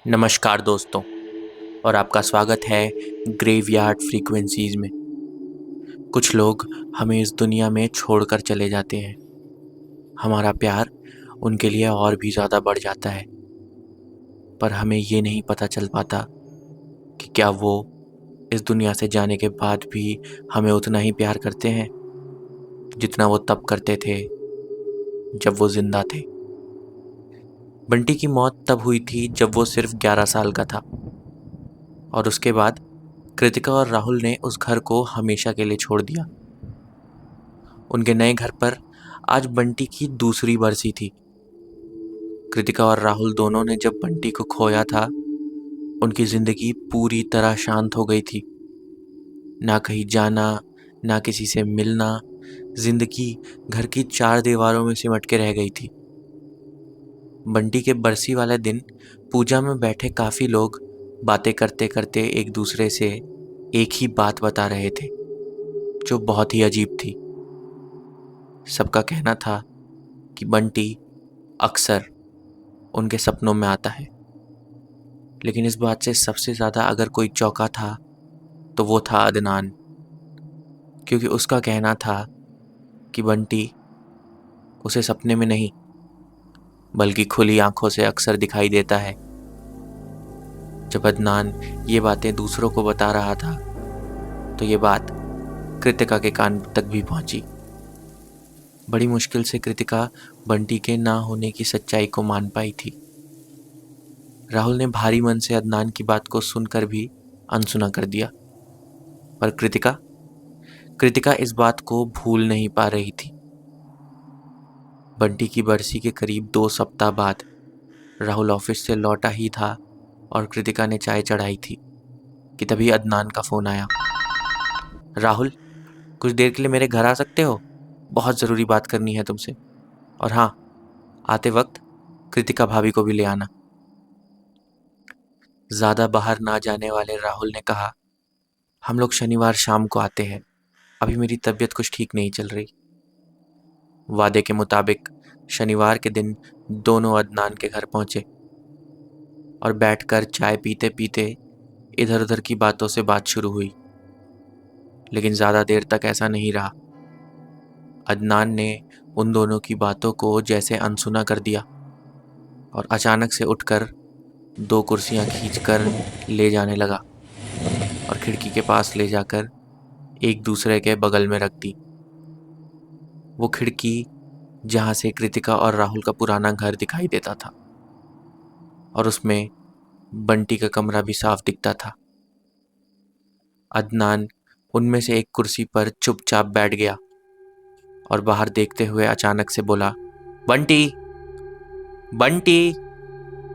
नमस्कार दोस्तों, और आपका स्वागत है ग्रेवयार्ड फ्रीक्वेंसीज़ में। कुछ लोग हमें इस दुनिया में छोड़कर चले जाते हैं। हमारा प्यार उनके लिए और भी ज़्यादा बढ़ जाता है, पर हमें ये नहीं पता चल पाता कि क्या वो इस दुनिया से जाने के बाद भी हमें उतना ही प्यार करते हैं जितना वो तब करते थे जब वो ज़िंदा थे। बंटी की मौत तब हुई थी जब वो सिर्फ 11 साल का था, और उसके बाद कृतिका और राहुल ने उस घर को हमेशा के लिए छोड़ दिया। उनके नए घर पर आज बंटी की दूसरी बरसी थी। कृतिका और राहुल दोनों ने जब बंटी को खोया था, उनकी जिंदगी पूरी तरह शांत हो गई थी। ना कहीं जाना, ना किसी से मिलना, जिंदगी घर की चार दीवारों में सिमट के रह गई थी। बंटी के बरसी वाले दिन पूजा में बैठे काफी लोग बातें करते करते एक दूसरे से एक ही बात बता रहे थे, जो बहुत ही अजीब थी। सबका कहना था कि बंटी अक्सर उनके सपनों में आता है, लेकिन इस बात से सबसे ज़्यादा अगर कोई चौंका था तो वो था अदनान, क्योंकि उसका कहना था कि बंटी उसे सपने में नहीं बल्कि खुली आंखों से अक्सर दिखाई देता है। जब अदनान ये बातें दूसरों को बता रहा था तो ये बात कृतिका के कान तक भी पहुंची। बड़ी मुश्किल से कृतिका बंटी के ना होने की सच्चाई को मान पाई थी। राहुल ने भारी मन से अदनान की बात को सुनकर भी अनसुना कर दिया, पर कृतिका इस बात को भूल नहीं पा रही थी। बंटी की बरसी के करीब 2 सप्ताह बाद राहुल ऑफिस से लौटा ही था और कृतिका ने चाय चढ़ाई थी कि तभी अदनान का फोन आया। राहुल, कुछ देर के लिए मेरे घर आ सकते हो? बहुत ज़रूरी बात करनी है तुमसे। और हाँ, आते वक्त कृतिका भाभी को भी ले आना। ज़्यादा बाहर ना जाने वाले राहुल ने कहा, हम लोग शनिवार शाम को आते हैं, अभी मेरी तबीयत कुछ ठीक नहीं चल रही। वादे के मुताबिक शनिवार के दिन दोनों अदनान के घर पहुंचे और बैठकर चाय पीते पीते इधर उधर की बातों से बात शुरू हुई। लेकिन ज़्यादा देर तक ऐसा नहीं रहा। अदनान ने उन दोनों की बातों को जैसे अनसुना कर दिया और अचानक से उठकर 2 कुर्सियां खींचकर ले जाने लगा और खिड़की के पास ले जाकर एक दूसरे के बगल में रख दी। वो खिड़की जहाँ से कृतिका और राहुल का पुराना घर दिखाई देता था, और उसमें बंटी का कमरा भी साफ दिखता था। अदनान उनमें से एक कुर्सी पर चुपचाप बैठ गया और बाहर देखते हुए अचानक से बोला, बंटी, बंटी,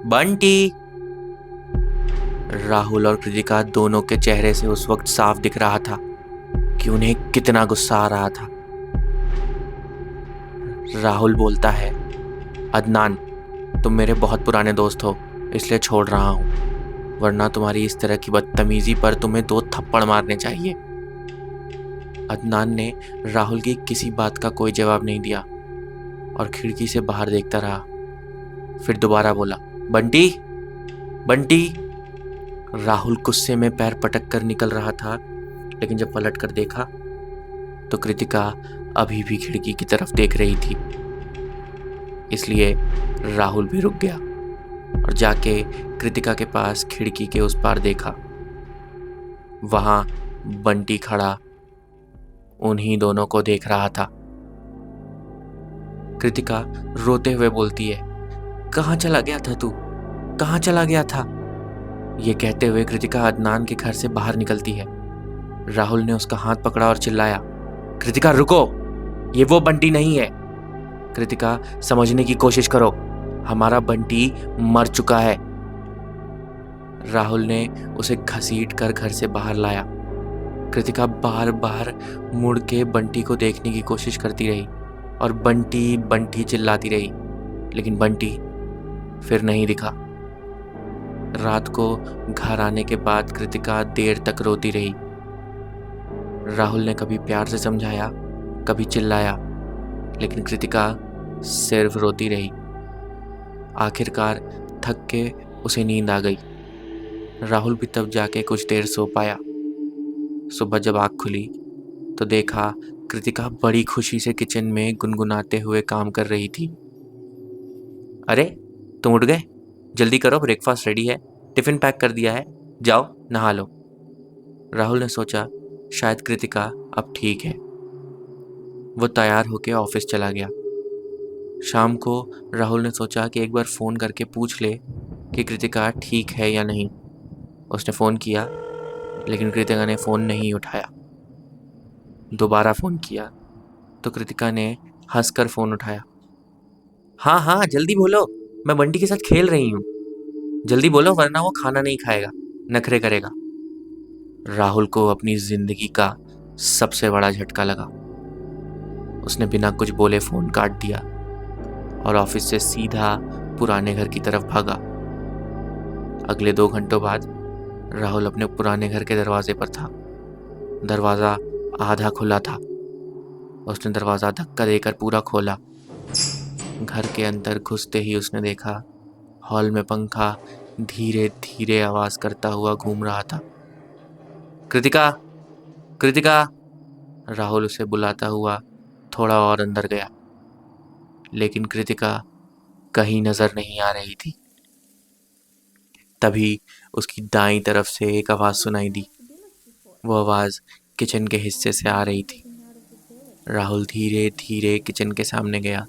बंटी। राहुल और कृतिका दोनों के चेहरे से उस वक्त साफ दिख रहा था कि उन्हें कितना गुस्सा आ रहा था। राहुल बोलता है, अदनान, तुम मेरे बहुत पुराने दोस्त हो, इसलिए छोड़ रहा हूं, वरना तुम्हारी इस तरह की बदतमीजी पर तुम्हें 2 थप्पड़ मारने चाहिए। अदनान ने राहुल की किसी बात का कोई जवाब नहीं दिया और खिड़की से बाहर देखता रहा। फिर दोबारा बोला, बंटी, बंटी। राहुल गुस्से में पैर पटक कर निकल रहा था, लेकिन जब पलट कर देखा तो कृतिका अभी भी खिड़की की तरफ देख रही थी। इसलिए राहुल भी रुक गया और जाके कृतिका के पास खिड़की के उस पार देखा। वहां बंटी खड़ा उन्हीं दोनों को देख रहा था। कृतिका रोते हुए बोलती है, कहाँ चला गया था तू? कहाँ चला गया था? ये कहते हुए कृतिका अदनान के घर से बाहर निकलती है। राहुल ने उसका हाथ पकड़ा और चिल्लाया, कृतिका रुको, ये वो बंटी नहीं है। कृतिका, समझने की कोशिश करो, हमारा बंटी मर चुका है। राहुल ने उसे घसीट कर घर से बाहर लाया। कृतिका बार बार मुड़ के बंटी को देखने की कोशिश करती रही और बंटी बंटी चिल्लाती रही, लेकिन बंटी फिर नहीं दिखा। रात को घर आने के बाद कृतिका देर तक रोती रही। राहुल ने कभी प्यार से समझाया, कभी चिल्लाया, लेकिन कृतिका सिर्फ रोती रही। आखिरकार थक के उसे नींद आ गई। राहुल भी तब जाके कुछ देर सो पाया। सुबह जब आँख खुली तो देखा कृतिका बड़ी खुशी से किचन में गुनगुनाते हुए काम कर रही थी। अरे, तुम उठ गए? जल्दी करो, ब्रेकफास्ट रेडी है, टिफिन पैक कर दिया है, जाओ नहा लो। राहुल ने सोचा शायद कृतिका अब ठीक है। वो तैयार होकर ऑफिस चला गया। शाम को राहुल ने सोचा कि एक बार फ़ोन करके पूछ ले कि कृतिका ठीक है या नहीं। उसने फ़ोन किया, लेकिन कृतिका ने फ़ोन नहीं उठाया। दोबारा फ़ोन किया तो कृतिका ने हंसकर फ़ोन उठाया। हाँ हाँ, जल्दी बोलो, मैं बंटी के साथ खेल रही हूँ। जल्दी बोलो वरना वो खाना नहीं खाएगा, नखरे करेगा। राहुल को अपनी ज़िंदगी का सबसे बड़ा झटका लगा। उसने बिना कुछ बोले फ़ोन काट दिया और ऑफिस से सीधा पुराने घर की तरफ भागा। अगले 2 घंटों बाद राहुल अपने पुराने घर के दरवाजे पर था। दरवाज़ा आधा खुला था। उसने दरवाज़ा धक्का देकर पूरा खोला। घर के अंदर घुसते ही उसने देखा हॉल में पंखा धीरे धीरे आवाज़ करता हुआ घूम रहा था। कृतिका, कृतिका! राहुल उसे बुलाता हुआ थोड़ा और अंदर गया, लेकिन कृतिका कहीं नज़र नहीं आ रही थी। तभी उसकी दाईं तरफ से एक आवाज़ सुनाई दी। वो आवाज़ किचन के हिस्से से आ रही थी। राहुल धीरे धीरे किचन के सामने गया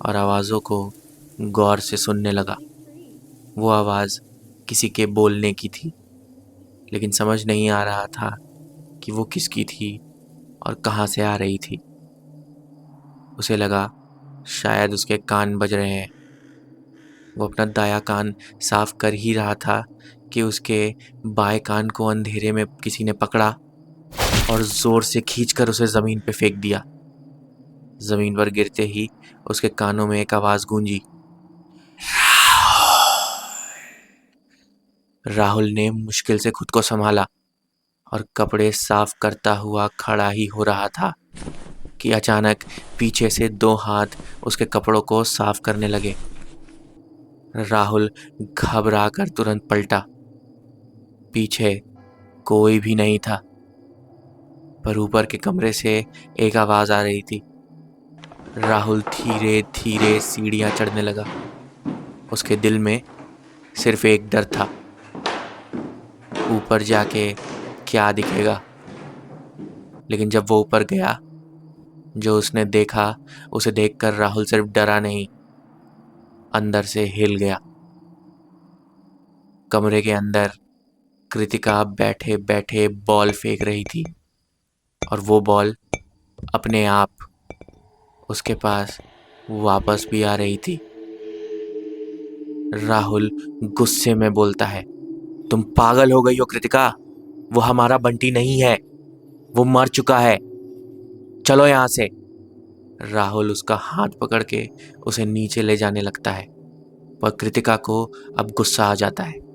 और आवाज़ों को गौर से सुनने लगा। वो आवाज़ किसी के बोलने की थी, लेकिन समझ नहीं आ रहा था कि वो किसकी थी और कहाँ से आ रही थी। उसे लगा शायद उसके कान बज रहे हैं। वो अपना दायां कान साफ कर ही रहा था कि उसके बाएं कान को अंधेरे में किसी ने पकड़ा और ज़ोर से खींचकर उसे ज़मीन पे फेंक दिया। ज़मीन पर गिरते ही उसके कानों में एक आवाज़ गूंजी। राहुल ने मुश्किल से खुद को संभाला और कपड़े साफ करता हुआ खड़ा ही हो रहा था कि अचानक पीछे से 2 हाथ उसके कपड़ों को साफ करने लगे। राहुल घबरा कर तुरंत पलटा। पीछे कोई भी नहीं था, पर ऊपर के कमरे से एक आवाज़ आ रही थी। राहुल धीरे धीरे सीढ़ियाँ चढ़ने लगा। उसके दिल में सिर्फ एक डर था, ऊपर जाके क्या दिखेगा। लेकिन जब वो ऊपर गया, जो उसने देखा उसे देखकर राहुल सिर्फ डरा नहीं, अंदर से हिल गया। कमरे के अंदर कृतिका बैठे बैठे बॉल फेंक रही थी और वो बॉल अपने आप उसके पास वापस भी आ रही थी। राहुल गुस्से में बोलता है, तुम पागल हो गई हो कृतिका, वो हमारा बंटी नहीं है, वो मर चुका है, चलो यहाँ से। राहुल उसका हाथ पकड़ के उसे नीचे ले जाने लगता है, पर कृतिका को अब गुस्सा आ जाता है।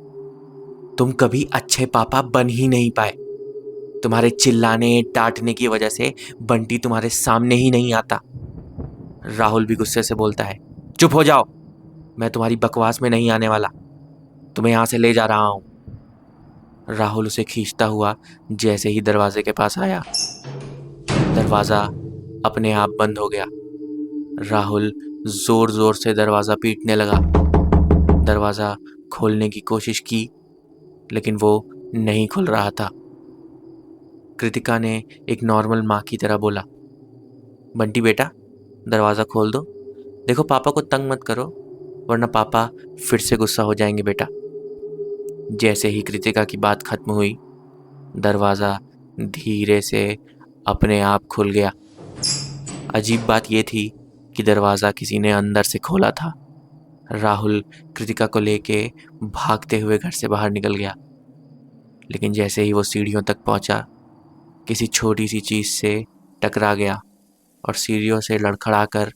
तुम कभी अच्छे पापा बन ही नहीं पाए। तुम्हारे चिल्लाने डांटने की वजह से बंटी तुम्हारे सामने ही नहीं आता। राहुल भी गुस्से से बोलता है, चुप हो जाओ, मैं तुम्हारी बकवास में नहीं आने वाला, तुम्हें यहाँ से ले जा रहा हूँ। राहुल उसे खींचता हुआ जैसे ही दरवाजे के पास आया, दरवाज़ा अपने आप बंद हो गया। राहुल जोर जोर से दरवाज़ा पीटने लगा। दरवाज़ा खोलने की कोशिश की, लेकिन वो नहीं खुल रहा था। कृतिका ने एक नॉर्मल माँ की तरह बोला, बंटी बेटा, दरवाज़ा खोल दो, देखो पापा को तंग मत करो, वरना पापा फिर से गुस्सा हो जाएंगे बेटा। जैसे ही कृतिका की बात खत्म हुई, दरवाज़ा धीरे से अपने आप खुल गया। अजीब बात यह थी कि दरवाज़ा किसी ने अंदर से खोला था। राहुल कृतिका को लेके भागते हुए घर से बाहर निकल गया, लेकिन जैसे ही वो सीढ़ियों तक पहुंचा, किसी छोटी सी चीज़ से टकरा गया और सीढ़ियों से लड़खड़ाकर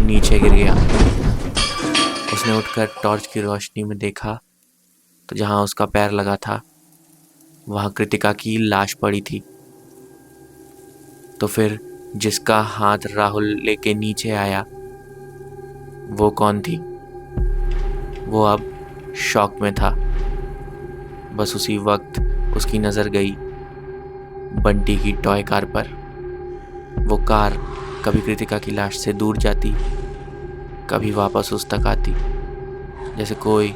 नीचे गिर गया। उसने उठकर टॉर्च की रोशनी में देखा तो जहाँ उसका पैर लगा था, वहाँ कृतिका की लाश पड़ी थी। तो फिर जिसका हाथ राहुल लेके नीचे आया, वो कौन थी? वो अब शॉक में था। बस उसी वक्त उसकी नज़र गई बंटी की टॉय कार पर। वो कार कभी कृतिका की लाश से दूर जाती, कभी वापस उस तक आती, जैसे कोई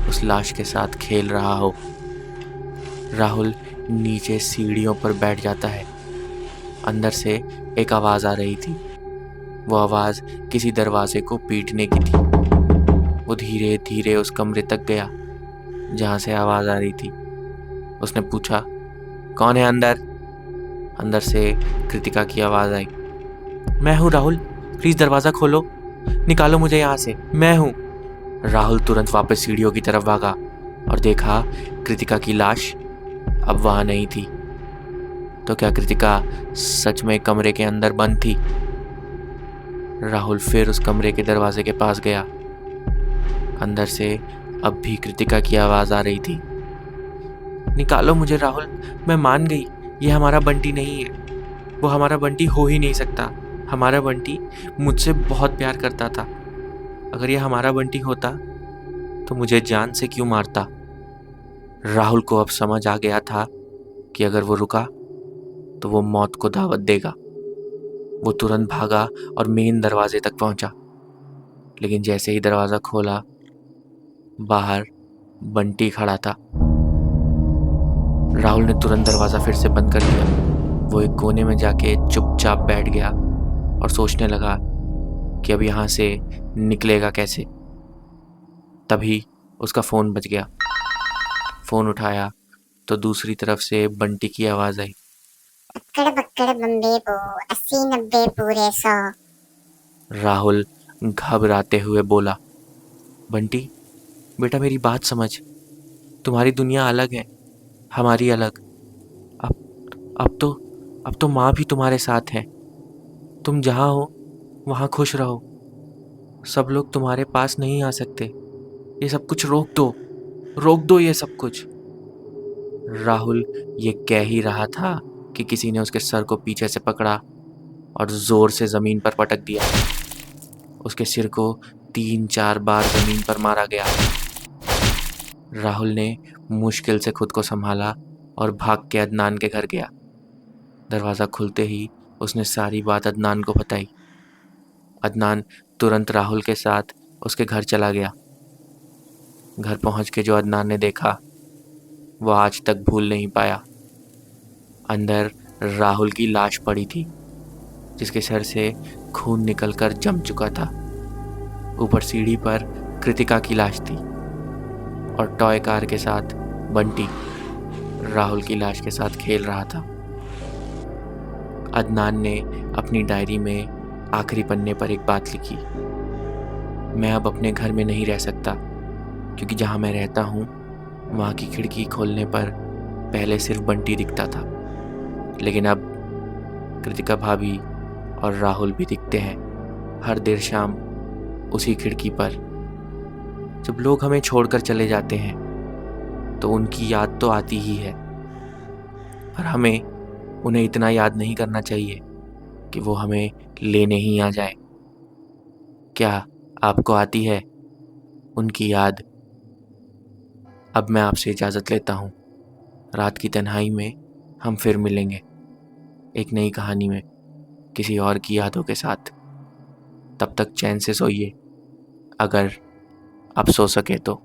उस लाश के साथ खेल रहा हो। राहुल नीचे सीढ़ियों पर बैठ जाता है। अंदर से एक आवाज़ आ रही थी। वो आवाज़ किसी दरवाजे को पीटने की थी। वो धीरे धीरे उस कमरे तक गया जहाँ से आवाज़ आ रही थी। उसने पूछा, कौन है अंदर? अंदर से कृतिका की आवाज़ आई, मैं हूँ राहुल, प्लीज़ दरवाज़ा खोलो, निकालो मुझे यहाँ से, मैं हूँ। राहुल तुरंत वापस सीढ़ियों की तरफ भागा और देखा कृतिका की लाश अब वहाँ नहीं थी। तो क्या कृतिका सच में कमरे के अंदर बंद थी? राहुल फिर उस कमरे के दरवाजे के पास गया। अंदर से अब भी कृतिका की आवाज़ आ रही थी, निकालो मुझे राहुल, मैं मान गई, ये हमारा बंटी नहीं है। वो हमारा बंटी हो ही नहीं सकता। हमारा बंटी मुझसे बहुत प्यार करता था। अगर ये हमारा बंटी होता तो मुझे जान से क्यों मारता? राहुल को अब समझ आ गया था कि अगर वो रुका तो वो मौत को दावत देगा। वो तुरंत भागा और मेन दरवाजे तक पहुंचा। लेकिन जैसे ही दरवाज़ा खोला, बाहर बंटी खड़ा था। राहुल ने तुरंत दरवाज़ा फिर से बंद कर दिया। वो एक कोने में जाके चुपचाप बैठ गया और सोचने लगा कि अब यहाँ से निकलेगा कैसे। तभी उसका फ़ोन बज गया। फ़ोन उठाया तो दूसरी तरफ से बंटी की आवाज़ आई, अक्कड़ बक्कड़ बम्बे बो, 80 90 पूरे 100। राहुल घबराते हुए बोला, बंटी बेटा मेरी बात समझ, तुम्हारी दुनिया अलग है, हमारी अलग। अब तो अब तो माँ भी तुम्हारे साथ है। तुम जहाँ हो वहाँ खुश रहो। सब लोग तुम्हारे पास नहीं आ सकते। ये सब कुछ रोक दो ये सब कुछ। राहुल ये कह ही रहा था कि किसी ने उसके सर को पीछे से पकड़ा और जोर से जमीन पर पटक दिया। उसके सिर को 3 4 बार जमीन पर मारा गया। राहुल ने मुश्किल से खुद को संभाला और भाग के अदनान के घर गया। दरवाज़ा खुलते ही उसने सारी बात अदनान को बताई। अदनान तुरंत राहुल के साथ उसके घर चला गया। घर पहुंच के जो अदनान ने देखा वो आज तक भूल नहीं पाया। अंदर राहुल की लाश पड़ी थी, जिसके सर से खून निकलकर जम चुका था। ऊपर सीढ़ी पर कृतिका की लाश थी और टॉय कार के साथ बंटी राहुल की लाश के साथ खेल रहा था। अदनान ने अपनी डायरी में आखिरी पन्ने पर एक बात लिखी, मैं अब अपने घर में नहीं रह सकता क्योंकि जहाँ मैं रहता हूँ वहाँ की खिड़की खोलने पर पहले सिर्फ बंटी दिखता था, लेकिन अब कृतिका भाभी और राहुल भी दिखते हैं हर देर शाम उसी खिड़की पर। जब लोग हमें छोड़कर चले जाते हैं तो उनकी याद तो आती ही है, पर हमें उन्हें इतना याद नहीं करना चाहिए कि वो हमें लेने ही आ जाए। क्या आपको आती है उनकी याद? अब मैं आपसे इजाज़त लेता हूँ। रात की तन्हाई में हम फिर मिलेंगे एक नई कहानी में, किसी और की यादों के साथ। तब तक चैन से सोइए, अगर आप सो सके तो।